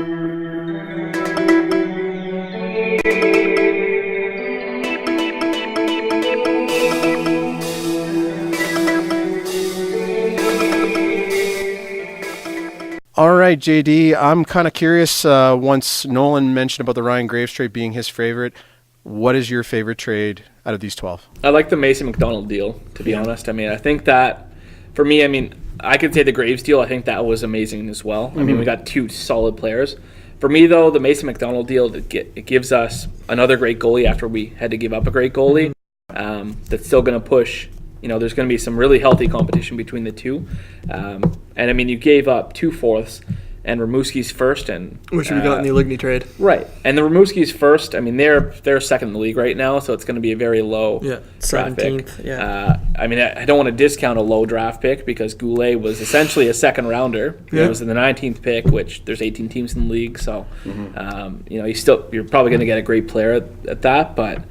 All right, JD, I'm kind of curious, once Nolan mentioned about the Ryan Graves trade being his favorite, what is your favorite trade out of these 12? I like the Mason McDonald deal, to be honest. I mean, I think that, for me, I mean, I could say the Graves deal, I think that was amazing as well. I mean, we got two solid players. For me, though, the Mason McDonald deal, it gives us another great goalie after we had to give up a great goalie. That's still going to push. You know, there's going to be some really healthy competition between the two. And, I mean, you gave up 2 fourths and Rimouski's first. Which we got in the Ligny trade. Right. And the Rimouski's first, I mean, they're second in the league right now, so it's going to be a very low draft pick. 17th, yeah. I mean, I don't want to discount a low draft pick because Goulet was essentially a second rounder. Yeah. It was in the 19th pick, which there's 18 teams in the league, so, you know, you're probably going to get a great player at that, but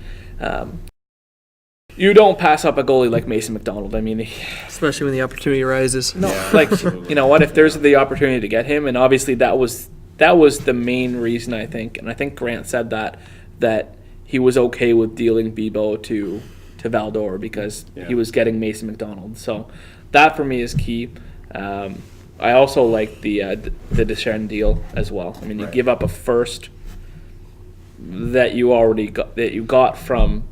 you don't pass up a goalie like Mason McDonald. I mean, Especially when the opportunity arises. no, like, you know what? If there's the opportunity to get him, and obviously that was the main reason, I think, and I think Grant said that he was okay with dealing Bibeau to Valdor because he was getting Mason McDonald. So that for me is key. I also like the Deschênes deal as well. I mean, you give up a first that you got from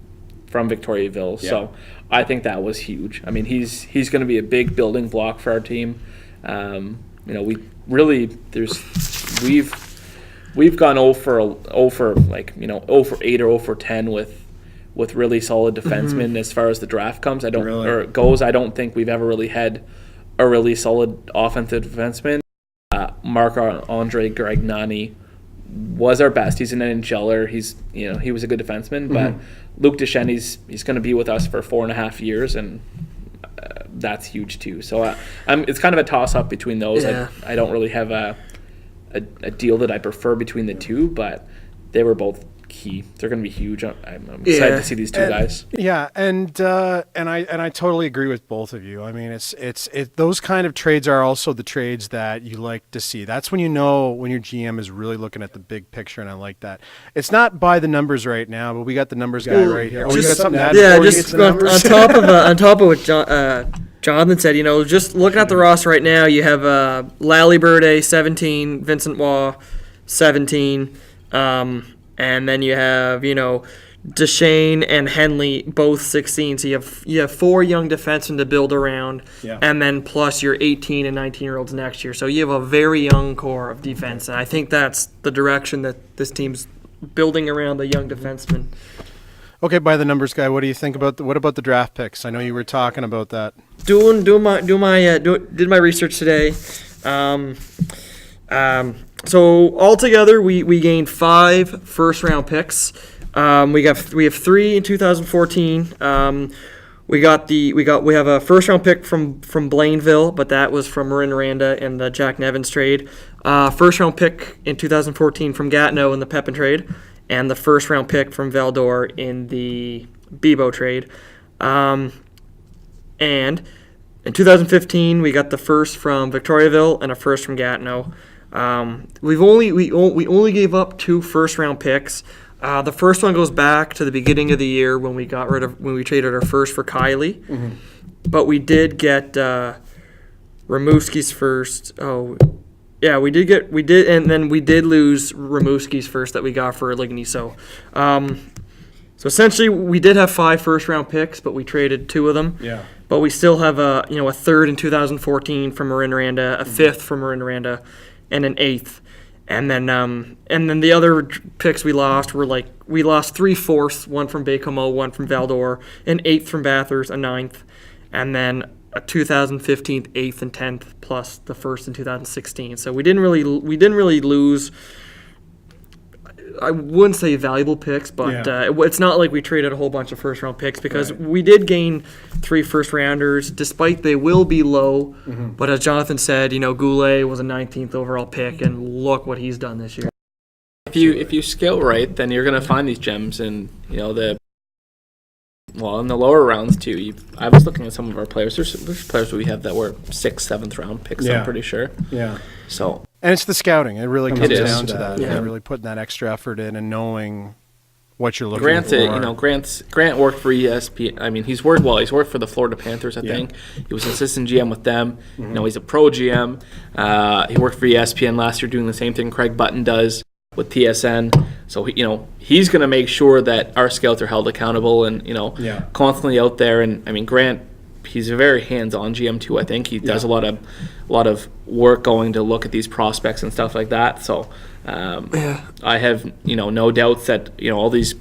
Victoriaville. Yeah. So I think that was huge. I mean, he's going to be a big building block for our team. You know, we've gone 0 for like, you know, 0 for 8 or 0 for 10 with really solid defensemen as far as the draft comes. I don't think we've ever really had a really solid offensive defenseman. Marc-Andre Gragnani was our best. He's an NHLer. He was a good defenseman, but Luc Deschênes, he's going to be with us for 4.5 years, and that's huge too. So it's kind of a toss-up between those. Yeah. I don't really have a deal that I prefer between the two, but they were both key. They're going to be huge. I'm excited to see these two guys. Yeah, and I totally agree with both of you. I mean, it's those kind of trades are also the trades that you like to see. That's when you know when your GM is really looking at the big picture, and I like that. It's not by the numbers right now, but we got the numbers guy right here. Just, you got something to add yeah, before you just get to the numbers? on top of what Jonathan said, you know, just looking at the roster right now, you have Lally Burde 17, Vincent Waugh 17. And then you have, you know, Deschênes and Henley both 16. So you have 4 young defensemen to build around, and then plus your 18 and 19-year-olds next year. So you have a very young core of defense, and I think that's the direction that this team's building around the young defensemen. Okay, by the numbers guy, what do you think about what about the draft picks? I know you were talking about that. Did my research today. So altogether, we gained 5 first-round picks. We have 3 in 2014. We have a first-round pick from Blainville, but that was from Marin Randa in the Jack Nevins trade. First-round pick in 2014 from Gatineau in the Pepin trade, and the first-round pick from Valdor in the Bibeau trade. And in 2015, we got the first from Victoriaville and a first from Gatineau. We only gave up 2 first-round picks. The first one goes back to the beginning of the year when we traded our first for Kylie. But we did get Rimouski's first. Oh, yeah, we did, and then we did lose Rimouski's first that we got for Ligny. So essentially, we did have 5 first-round picks, but we traded 2 of them. Yeah. But we still have a third in 2014 from Marin Randa, a fifth from Marin Randa, and an 8th. And then the other picks we lost were we lost 3 fourths, one from Baie-Comeau, one from Valdor, an 8th from Bathurst, a 9th, and then a 2015 8th and 10th plus the first in 2016. So we didn't really lose. I wouldn't say valuable picks, but it's not like we traded a whole bunch of first-round picks because we did gain 3 first-rounders, despite they will be low. But as Jonathan said, Goulet was a 19th overall pick, and look what he's done this year. If you scale right, then you're going to find these gems in in the lower rounds too. I was looking at some of our players. There's players we have that were 6th, 7th round picks. I'm pretty sure. Yeah. So. And it's the scouting. It really comes is. down to that. Yeah. Really putting that extra effort in and knowing what you're looking Grant, for. Grant worked for ESPN. I mean, he's worked for the Florida Panthers. I think he was an assistant GM with them. He's a pro GM. He worked for ESPN last year, doing the same thing Craig Button does with TSN. So he's going to make sure that our scouts are held accountable and constantly out there. And I mean, Grant, he's a very hands-on GM too. I think he does a lot of work going to look at these prospects and stuff like that. So I have no doubts that all these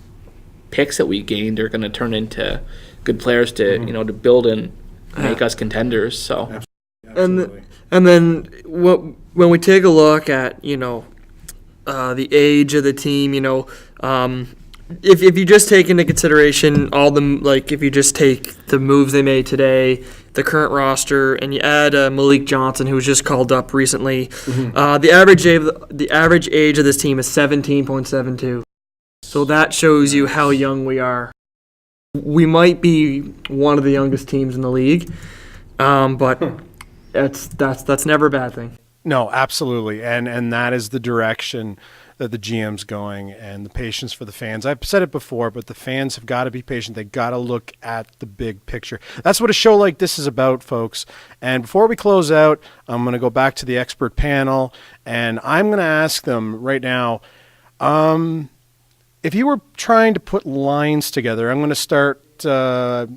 picks that we gained are going to turn into good players to to build and make us contenders. So and then when we take a look at the age of the team, if you just take into consideration all the if you just take the moves they made today, the current roster, and you add Malik Johnson, who was just called up recently, the average age of this team is 17.72. So that shows you how young we are. We might be one of the youngest teams in the league, but that's never a bad thing. No, absolutely. And that is the direction that the GM's going, and the patience for the fans. I've said it before, but the fans have got to be patient. They've got to look at the big picture. That's what a show like this is about, folks. And before we close out, I'm going to go back to the expert panel, and I'm going to ask them right now, if you were trying to put lines together, I'm going to start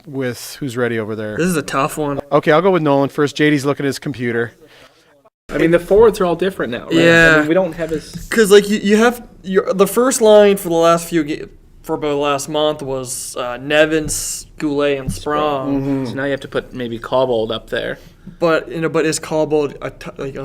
with who's ready over there. This is a tough one. Okay, I'll go with Nolan first. JD's looking at his computer. I mean, the forwards are all different now. Right? Yeah. I mean, we don't have as Because you have the first line for the last for about the last month was Nevins, Goulet, and Sprong. So now you have to put maybe Cobbold up there. But but is Cobbold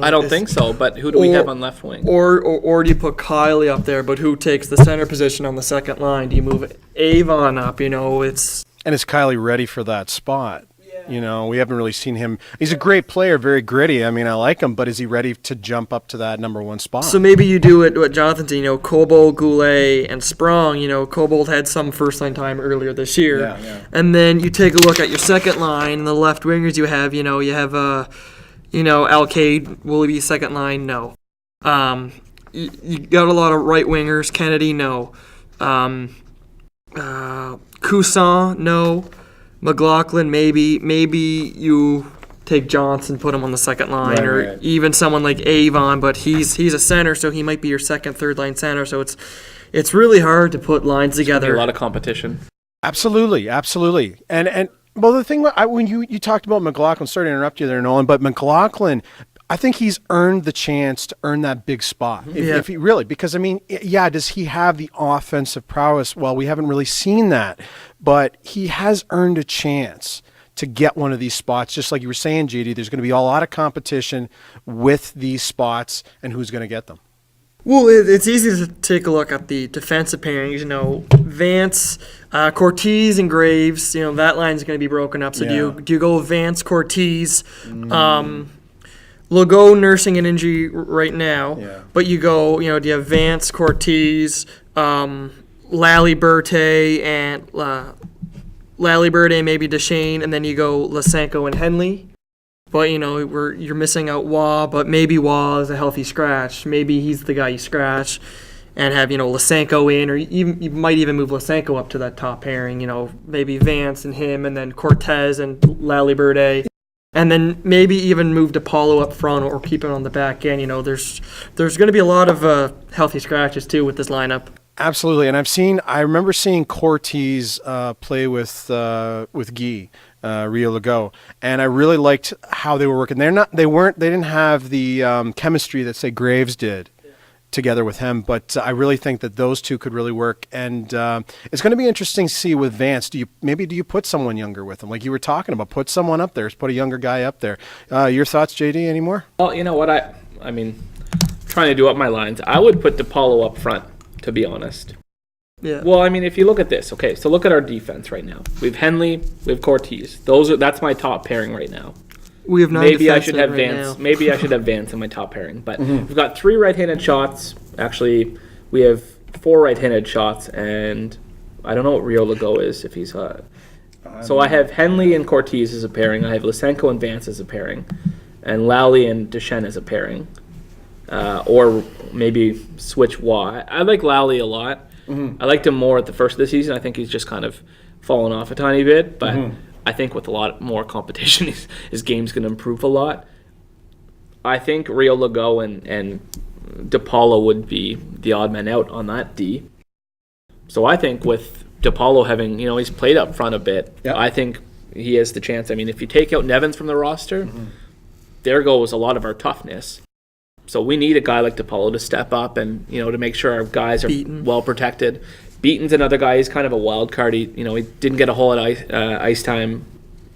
I don't think so. But who do we have on left wing? Or do you put Kylie up there? But who takes the center position on the second line? Do you move Avon up? It's And is Kylie ready for that spot? We haven't really seen him. He's a great player, very gritty. I mean, I like him, but is he ready to jump up to that number one spot? So maybe you do it what Jonathan said, Cobbold, Goulet, and Sprong. Cobbold had some first-line time earlier this year. Yeah. And then you take a look at your second line, and the left wingers you have, Alcade, will he be second line? No. You got a lot of right wingers. Kennedy, no. Cousin, no. McLaughlin, maybe you take Johnson, put him on the second line, or even someone like Avon, but he's a center, so he might be your second, third line center. So it's really hard to put lines together. A lot of competition. Absolutely. And well, the thing when you talked about McLaughlin, sorry to interrupt you there, Nolan, but McLaughlin, I think he's earned the chance to earn that big spot. If he really, because I mean, does he have the offensive prowess? Well, we haven't really seen that, but he has earned a chance to get one of these spots. Just like you were saying, JD, there's going to be a lot of competition with these spots, and who's going to get them? Well, it's easy to take a look at the defensive pairings. Vance, Cortez, and Graves. That line's going to be broken up. So do you go Vance, Cortez? Legault nursing an injury right now, but you go, do you have Vance, Cortez, Lally Berthe, and Lally Berthe, maybe Duchesne, and then you go Lysenko and Henley. But you're missing out Waugh, but maybe Waugh is a healthy scratch. Maybe he's the guy you scratch, and have Lysenko in, or you might even move Lysenko up to that top pairing. Maybe Vance and him, and then Cortez and Lally Berthe. And then maybe even move DePaulo up front or keep it on the back end. There's going to be a lot of healthy scratches too with this lineup. Absolutely, and I remember seeing Cortez play with Guy, Rio Legault, and I really liked how they were working. They didn't have the chemistry that say Graves did together with him, but I really think that those two could really work, and it's going to be interesting to see with Vance. Do you put someone younger with him, like you were talking about? Put someone up there, put a younger guy up there. Your thoughts, JD? Anymore? Well, you know what, I mean, trying to do up my lines, I would put DePaulo up front, to be honest. Yeah. Well, I mean, if you look at this, okay, so look at our defense right now. We have Henley, we have Cortez. That's my top pairing right now. We have 9 Maybe I should have right Vance. now. Maybe I should have Vance in my top pairing. But we've got 3 right-handed shots. Actually, we have 4 right-handed shots, and I don't know what Rio Legault is if he's. So I have Henley and Cortez as a pairing. I have Lysenko and Vance as a pairing, and Lally and Duchesne as a pairing. or maybe switch Waugh. I like Lally a lot. I liked him more at the first of the season. I think he's just kind of fallen off a tiny bit, but I think with a lot more competition, his game's going to improve a lot. I think Rio Legault and DePaulo would be the odd man out on that D. So I think with DePaulo having, he's played up front a bit, I think he has the chance. I mean, if you take out Nevins from the roster, there goes a lot of our toughness. So we need a guy like DePaulo to step up and, to make sure our guys are well protected. Beaton's another guy. He's kind of a wild card. He didn't get a whole lot of ice time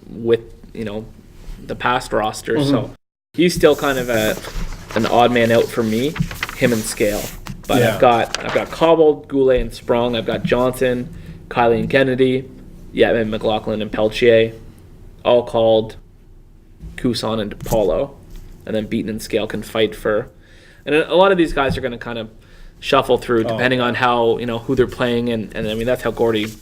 with, the past roster. So he's still kind of an odd man out for me, him and Scale. But I've got Cobble, Goulet, and Sprong. I've got Johnson, Kiley and Kennedy, and McLaughlin and Peltier, all called Couson and DePaulo. And then Beaton and Scale can fight for. And a lot of these guys are going to kind of shuffle through depending on how, who they're playing. And I mean, that's how Gordy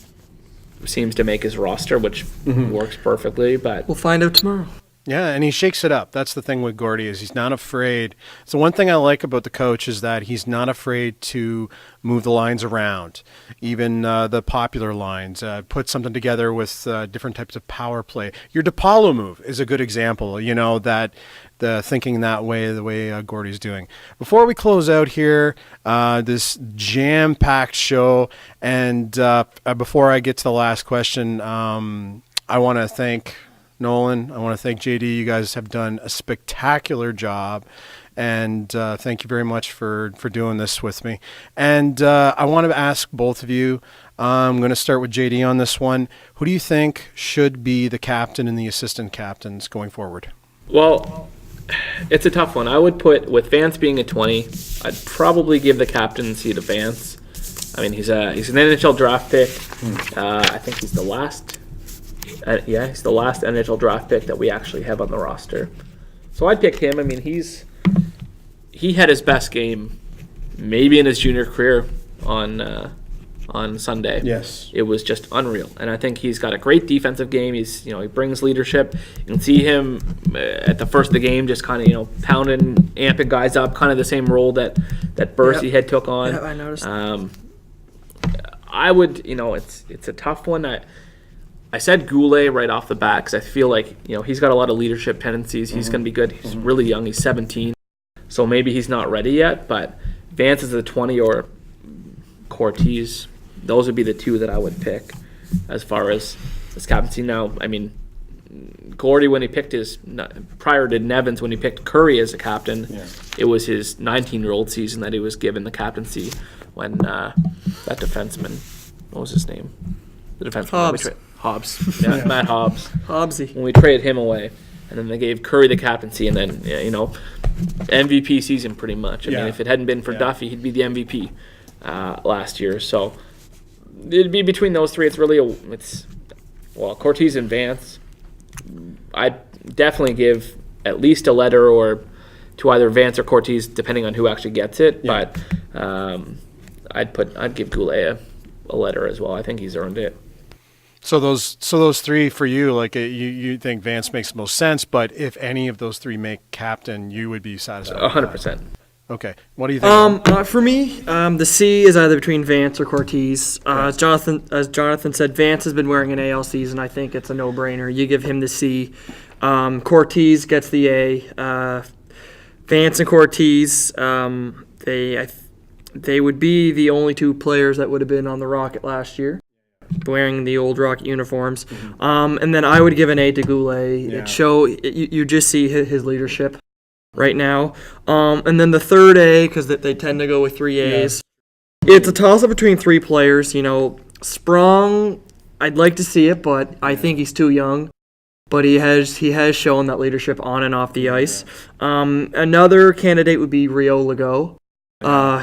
seems to make his roster, which works perfectly. But we'll find out tomorrow. Yeah, and he shakes it up. That's the thing with Gordy is he's not afraid. So one thing I like about the coach is that he's not afraid to move the lines around, even the popular lines, put something together with different types of power play. Your DePaulo move is a good example, that the thinking that way, the way Gordy's doing. Before we close out here, this jam-packed show, and before I get to the last question, I want to thank Nolan, I want to thank JD. You guys have done a spectacular job, and thank you very much for doing this with me. And I want to ask both of you, I'm going to start with JD on this one. Who do you think should be the captain and the assistant captains going forward? Well, it's a tough one. I would put, with Vance being a 20, I'd probably give the captaincy to Vance. I mean, he's an NHL draft pick. I think he's the last... he's the last NHL draft pick that we actually have on the roster. So I'd pick him. I mean, he had his best game maybe in his junior career on Sunday. Yes. It was just unreal. And I think he's got a great defensive game. He's, he brings leadership. You can see him at the first of the game just kind of, pounding, amping guys up, kind of the same role that Bursey had took on. Yeah, I noticed. I would, it's a tough one. I said Goulet right off the bat because I feel like, he's got a lot of leadership tendencies. He's going to be good. He's really young. He's 17. So maybe he's not ready yet. But Vance is a 20 or Cortez. Those would be the two that I would pick as far as captaincy. Now, I mean, Gordy, when he picked prior to Nevins, when he picked Curry as a captain, it was his 19-year-old season that he was given the captaincy when that defenseman, what was his name? The defenseman. Hobbs. Yeah, Matt Hobbs. Hobbsy. When we traded him away. And then they gave Curry the captaincy, and then, MVP season pretty much. I mean, if it hadn't been for Duffy, he'd be the MVP last year. So it'd be between those three. It's really Cortez and Vance. I'd definitely give at least a letter or to either Vance or Cortez, depending on who actually gets it. Yeah. But I'd give Goulet a letter as well. I think he's earned it. So those three for you, like you think Vance makes the most sense, but if any of those three make captain, you would be satisfied. 100%. Okay, what do you think? For me, the C is either between Vance or Cortez. As Jonathan said, Vance has been wearing an AL season. I think it's a no-brainer. You give him the C. Cortez gets the A. Vance and Cortez, they would be the only two players that would have been on the Rocket last year, wearing the old Rocket uniforms. And then I would give an A to Goulet. Yeah. You just see his leadership right now. And then the third A, because they tend to go with three A's. Yeah. It's a toss-up between three players. Sprong, I'd like to see it, but I think he's too young. But he has shown that leadership on and off the ice. Another candidate would be Rio Legault.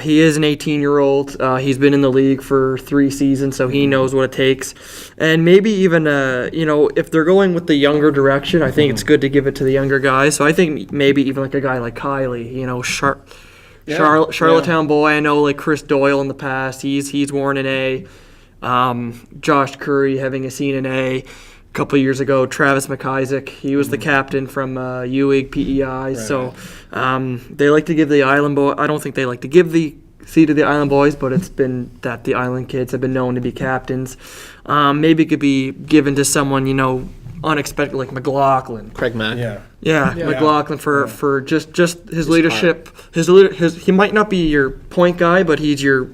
He is an 18-year-old. He's been in the league for 3 seasons, so he knows what it takes. And maybe even, if they're going with the younger direction, I think it's good to give it to the younger guys. So I think maybe even like a guy like Kiley, Charlottetown boy. I know like Chris Doyle in the past, he's worn an A. Josh Curry having seen an A. couple years ago, Travis McIsaac. He was the captain from UWIG PEI. So they like to give the Island boy. I don't think they like to give the seat to the Island boys, but it's been that the Island kids have been known to be captains. Maybe it could be given to someone, unexpected, like McLaughlin. Craig Mack. Yeah, McLaughlin for just his leadership. He might not be your point guy, but he's your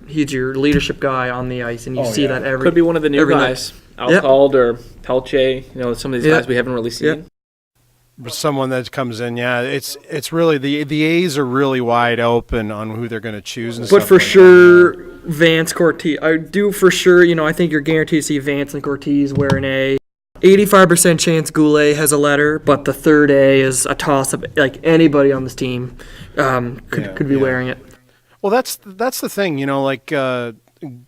leadership guy on the ice, and you see that every. Could be one of the new guys, Alcald or Pelche. Some of these guys we haven't really seen. Someone that comes in, it's really the A's are really wide open on who they're going to choose. And but for sure, Vance Cortez. I do for sure. I think you're guaranteed to see Vance and Cortez wear an A. 85% chance Goulet has a letter, but the third A is a toss-up. Like anybody on this team could be wearing it. Well, that's the thing,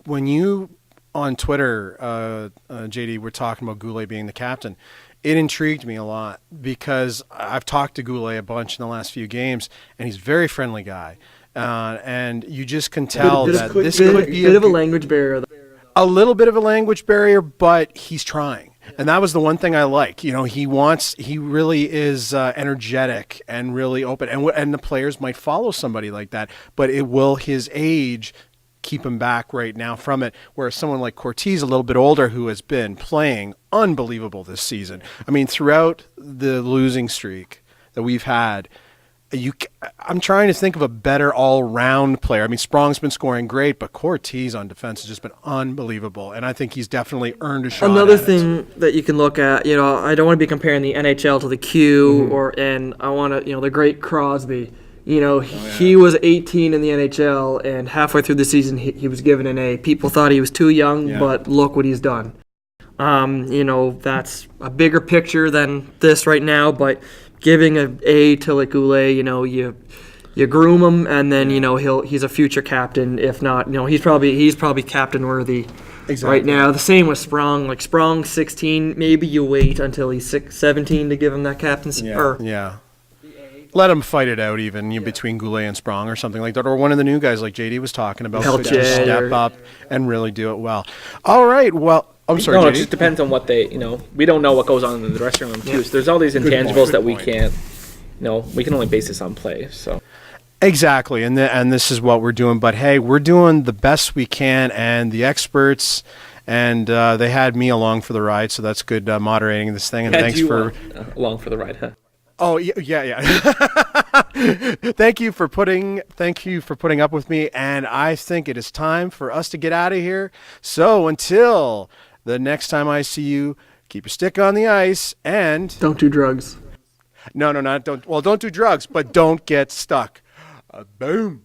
when you on Twitter, JD, were talking about Goulet being the captain, it intrigued me a lot because I've talked to Goulet a bunch in the last few games, and he's a very friendly guy, and you just can tell that this could be a language barrier. A little bit of a language barrier, but he's trying. And that was the one thing I like. He really is energetic and really open. And the players might follow somebody like that, but will his age keep him back right now from it? Whereas someone like Cortez, a little bit older, who has been playing unbelievable this season. I mean, throughout the losing streak that we've had, I'm trying to think of a better all-round player. I mean, Sprong's been scoring great, but Cortez on defense has just been unbelievable, and I think he's definitely earned a shot. Another thing that you can look at, I don't want to be comparing the NHL to the Q, and I want to, the great Crosby. He was 18 in the NHL, and halfway through the season, he was given an A. People thought he was too young, but look what he's done. That's a bigger picture than this right now, but giving an A to like Goulet, you groom him, and then he's a future captain. If not, he's probably captain worthy right now. The same with Sprong. Like Sprong, 16. Maybe you wait until he's 17 to give him that captaincy. Let him fight it out, even between Goulet and Sprong or something like that, or one of the new guys like JD was talking about. Could just step up and really do it well. All right, well. I'm sorry, no, JD. It just depends on what they, we don't know what goes on in the dressing room too. So there's all these intangibles that we can't, we can only base this on play. So exactly, and this is what we're doing. But hey, we're doing the best we can, and the experts, and they had me along for the ride, so that's good moderating this thing. And thanks for along for the ride, huh? Oh yeah. Thank you for putting up with me, and I think it is time for us to get out of here. So until the next time I see you, keep your stick on the ice and don't do drugs. No, don't do drugs, but don't get stuck. Boom.